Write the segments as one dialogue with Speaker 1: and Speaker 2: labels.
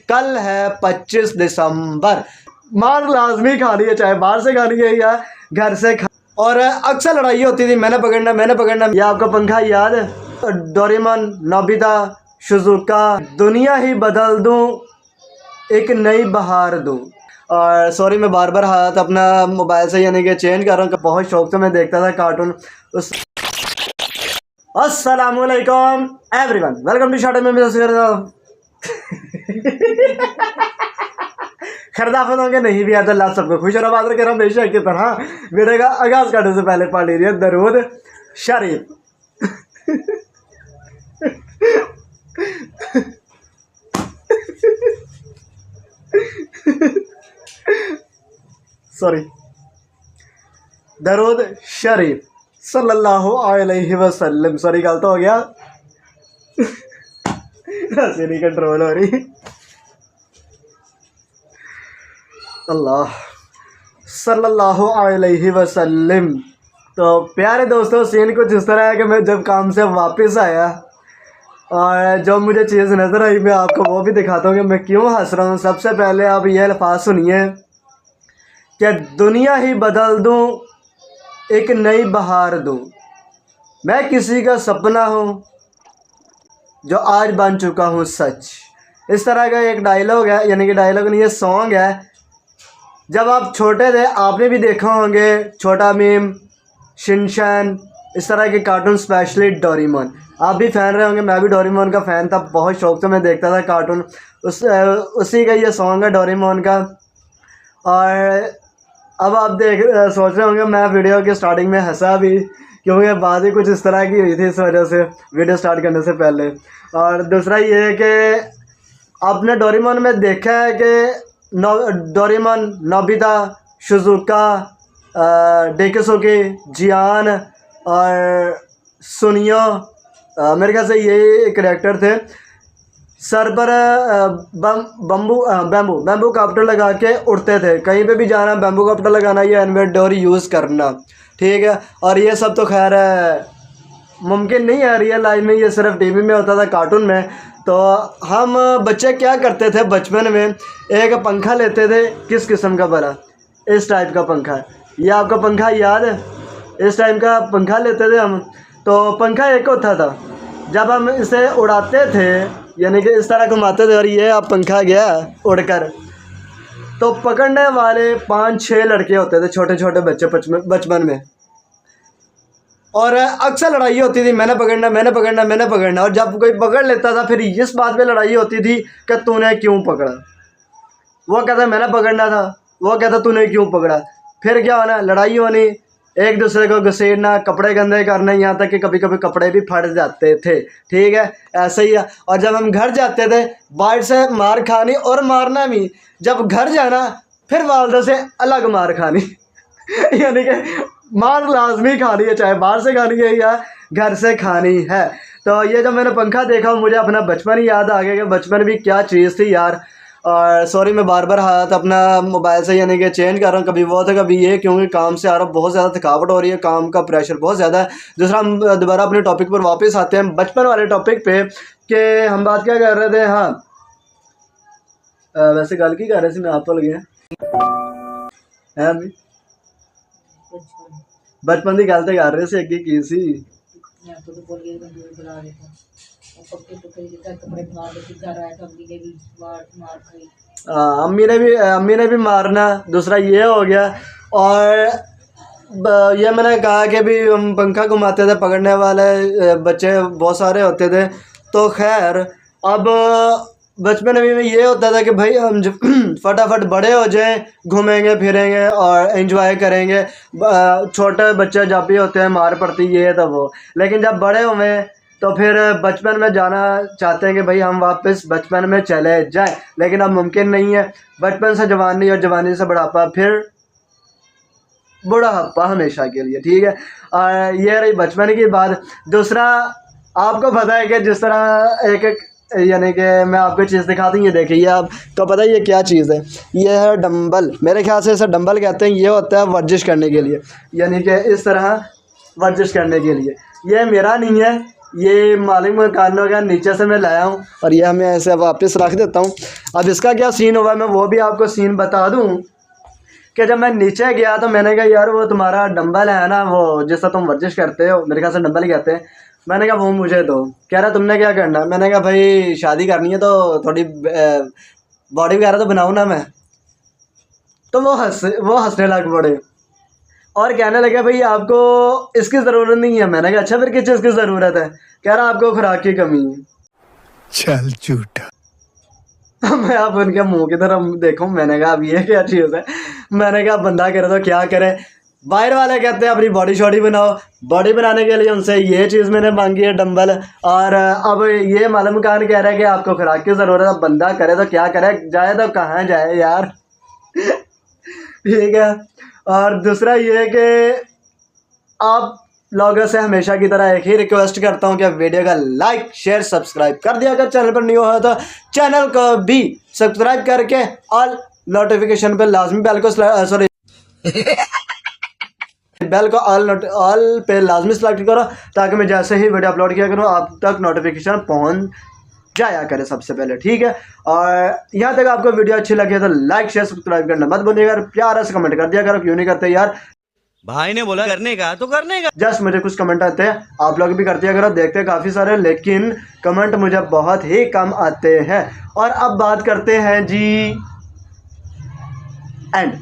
Speaker 1: कल है 25 दिसंबर। मार लाजमी खानी है, चाहे बाहर से खानी है या घर से और अक्सर लड़ाई होती थी, मैंने पकड़ना। या आपका पंखा याद है? डोरेमोन, नोबिता, शिजुका, दुनिया ही बदल दूं, एक नई बहार दूं। और सॉरी मैं बार बार हाथ अपना मोबाइल से यानी कि चेंज कर रहा हूँ। बहुत शौक से मैं देखता था कार्टून उस। अस्सलामुअलैकुम एवरीवन, वेलकम टू शार्ट में खरदाफत होंगे नहीं भी आता। अल्लाह सबको खुश और आबाद रखे। हम बेशक की तरह वीडियो का आगाज करने से पहले पढ़ लीजिए दरूद शरीफ। सॉरी, दरूद शरीफ सल्लल्लाहु अलैहि वसल्लम। सॉरी गलत हो गया, ऐसे नहीं कंट्रोल हो रही। अल्लाह सल्लल्लाहु अलैहि वसल्लम। तो प्यारे दोस्तों, सीन कुछ इस तरह है कि मैं जब काम से वापस आया और जो मुझे चीज़ नज़र आई मैं आपको वो भी दिखाता हूँ कि मैं क्यों हंस रहा हूँ। सबसे पहले आप ये अल्फाज सुनिए कि दुनिया ही बदल दूँ, एक नई बहार दूँ। मैं किसी का सपना हूँ जो आज बन चुका हूँ सच। इस तरह का एक डायलॉग है, यानी कि डायलॉग नहीं, ये सॉन्ग है। जब आप छोटे थे आपने भी देखा होंगे छोटा भीम, शिनचैन, इस तरह के कार्टून, स्पेशली डोरेमोन। आप भी फ़ैन रहे होंगे, मैं भी डोरेमोन का फ़ैन था। बहुत शौक से मैं देखता था कार्टून। उसी का ये सॉन्ग है डोरेमोन का। और अब आप सोच रहे होंगे मैं वीडियो की स्टार्टिंग में हंसा भी, क्योंकि बात ही कुछ इस तरह की हुई थी इस वजह से वीडियो स्टार्ट करने से पहले। और दूसरा ये है कि आपने डोरेमोन में देखा है कि डोरेमोन, नोबिता, शिजुका, डेकेसुके, जियान और सुनियो, मेरे ख्याल से ये करैक्टर थे। सर पर बैम्बू काप्टर लगा के उड़ते थे। कहीं पे भी जाना बैम्बू काप्टर लगाना या इन्वेंटरी यूज़ करना, ठीक है। और ये सब तो खैर मुमकिन नहीं है रियल लाइफ में, ये सिर्फ टीवी में होता था, कार्टून में। तो हम बच्चे क्या करते थे बचपन में, एक पंखा लेते थे। किस किस्म का भला? इस टाइप का पंखा। ये आपका पंखा याद है? इस टाइप का पंखा लेते थे हम। तो पंखा एक होता था, जब हम इसे उड़ाते थे यानी कि इस तरह घुमाते थे और ये आप पंखा गया उड़कर, तो पकड़ने वाले 5-6 लड़के होते थे, छोटे छोटे बच्चे बचपन में। और अक्सर लड़ाई होती थी, मैंने पकड़ना। और जब कोई पकड़ लेता था फिर इस बात पे लड़ाई होती थी कि तूने क्यों पकड़ा। वो कहता मैंने पकड़ना था, वो कहता तूने क्यों पकड़ा। फिर क्या होना, लड़ाई होनी, एक दूसरे को घसीटना, कपड़े गंदे करना, यहाँ तक कि कभी कभी कपड़े भी फट जाते थे, ठीक है। ऐसे ही है। और जब हम घर जाते थे बाहर से मार खानी और मारना भी। जब घर जाना फिर वालदा से अलग मार खानी यानी कि मार लाजमी खानी है, चाहे बाहर से खानी है या घर से खानी है। तो ये जब मैंने पंखा देखा मुझे अपना बचपन ही याद आ गया कि बचपन भी क्या चीज़ थी यार। और सॉरी मैं बार बार हाथ अपना मोबाइल से यानी कि चेंज कर रहा हूँ, कभी वो था कभी ये, क्योंकि काम से आ रहा हूँ, बहुत ज़्यादा थकावट हो रही है, काम का प्रेशर बहुत ज़्यादा है। दूसरा हम दोबारा अपने टॉपिक पर वापस आते हैं, बचपन वाले टॉपिक पे, कि हम बात क्या कर रहे थे। हाँ वैसे गल की कर रहे थे, मैं आप तो लगे हैं बचपन की गल तो कर रहे थे, अगे की सी अम्मी ने भी मारना। दूसरा ये हो गया। और ये मैंने कहा कि भी हम पंखा घुमाते थे, पकड़ने वाले बच्चे बहुत सारे होते थे। तो खैर अब बचपन में ये होता था कि भाई हम जब फटाफट बड़े हो जाएं, घूमेंगे फिरेंगे और एंजॉय करेंगे। छोटे बच्चे जब भी होते हैं मार पड़ती ये तो वो, लेकिन जब बड़े हुए तो फिर बचपन में जाना चाहते हैं कि भाई हम वापस बचपन में चले जाएं, लेकिन अब मुमकिन नहीं है। बचपन से जवानी और जवानी से बुढ़ापा, फिर बुढ़ापा हमेशा के लिए, ठीक है। ये रही बचपन की बात। दूसरा आपको पता है कि जिस तरह एक यानी कि मैं आपको चीज़ दिखाती हूँ, ये देखिए आप तो पता है ये क्या चीज़ है। ये है डंबल, मेरे ख्याल से इसे डंबल कहते हैं। ये होता है वर्जिश करने के लिए, यानी कि इस तरह वर्जिश करने के लिए। ये मेरा नहीं है, ये मालिक मकानों का नीचे से मैं लाया हूँ और यह मैं ऐसे वापस रख देता हूँ। अब इसका क्या सीन हुआ मैं वो भी आपको सीन बता दूँ कि जब मैं नीचे गया तो मैंने कहा यार वो तुम्हारा डंबल है ना, वो जिससे तुम वर्जिश करते हो, मेरे ख्याल से डंबल ही कहते हैं। मैंने कहा वो मुझे दो। कह रहा तुमने क्या करना। मैंने कहा भाई शादी करनी है तो थोड़ी बॉडी वगैरह तो बनाऊँ ना मैं। तो वो हंसने लग पड़े और कहने लगे भाई आपको इसकी ज़रूरत नहीं है। मैंने कहा अच्छा फिर किस चीज़ की ज़रूरत है। कह रहा आपको खुराक की कमी है।
Speaker 2: चल झूठा।
Speaker 1: मैं अब उनके मुंह की तरफ देखूं, मैंने कहा अब ये क्या चीज़ है। मैंने कहा बंदा करे तो क्या करे। बाहर वाले कहते हैं अपनी बॉडी शॉडी बनाओ, बॉडी बनाने के लिए उनसे ये चीज़ मैंने मांगी है डंबल। और अब ये मालूम खान कह रहा है कि आपको खुराक की ज़रूरत है। बंदा करे तो क्या करे, जाए तो कहाँ जाए यार। ठीक है। और दूसरा ये है कि आप लोगों से हमेशा की तरह एक ही रिक्वेस्ट करता हूं कि वीडियो का लाइक शेयर सब्सक्राइब कर दिया। अगर चैनल पर न्यू हो तो चैनल को भी सब्सक्राइब करके ऑल नोटिफिकेशन पे लाजमी बेल को सॉरी बेल को ऑल पे लाजमी सेलेक्ट करो ताकि मैं जैसे ही वीडियो अपलोड किया करूँ आप तक नोटिफिकेशन पहुंच जाया करे सबसे पहले। ठीक है। और यहाँ तक आपको वीडियो अच्छी लगी तो लाइक शेयर सब्सक्राइब करना मत भूलिएगा। प्यारा से कमेंट कर दिया करो, क्यों नहीं करते यार।
Speaker 3: भाई ने बोला करने का तो करने का।
Speaker 1: जस्ट मुझे कुछ कमेंट आते हैं, आप लोग भी करते हैं अगर देखते हैं काफ़ी सारे, लेकिन कमेंट मुझे बहुत ही कम आते हैं। और अब बात करते हैं जी एंड।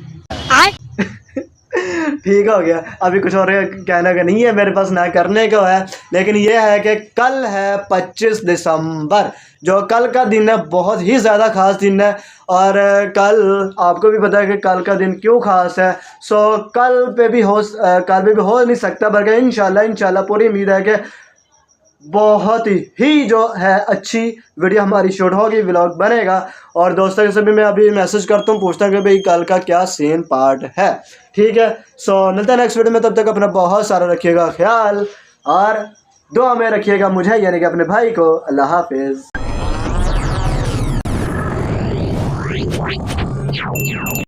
Speaker 1: ठीक हो गया, अभी कुछ और कहने का नहीं है मेरे पास, ना करने को है। लेकिन ये है कि कल है 25 दिसंबर, जो कल का दिन है बहुत ही ज़्यादा ख़ास दिन है। और कल आपको भी पता है कि कल का दिन क्यों ख़ास है। सो कल पे भी हो नहीं सकता, बल्कि इंशाल्लाह पूरी उम्मीद है कि बहुत ही जो है अच्छी वीडियो हमारी शूट होगी, व्लॉग बनेगा। और दोस्तों से भी मैं अभी मैसेज करता हूँ, पूछता हूँ कि भाई कल का क्या सीन पार्ट है। ठीक है। सो मिलते हैं नेक्स्ट वीडियो में, तब तक अपना बहुत सारा रखिएगा ख्याल और दुआ में रखिएगा मुझे यानी कि अपने भाई को। अल्लाह हाफिज़।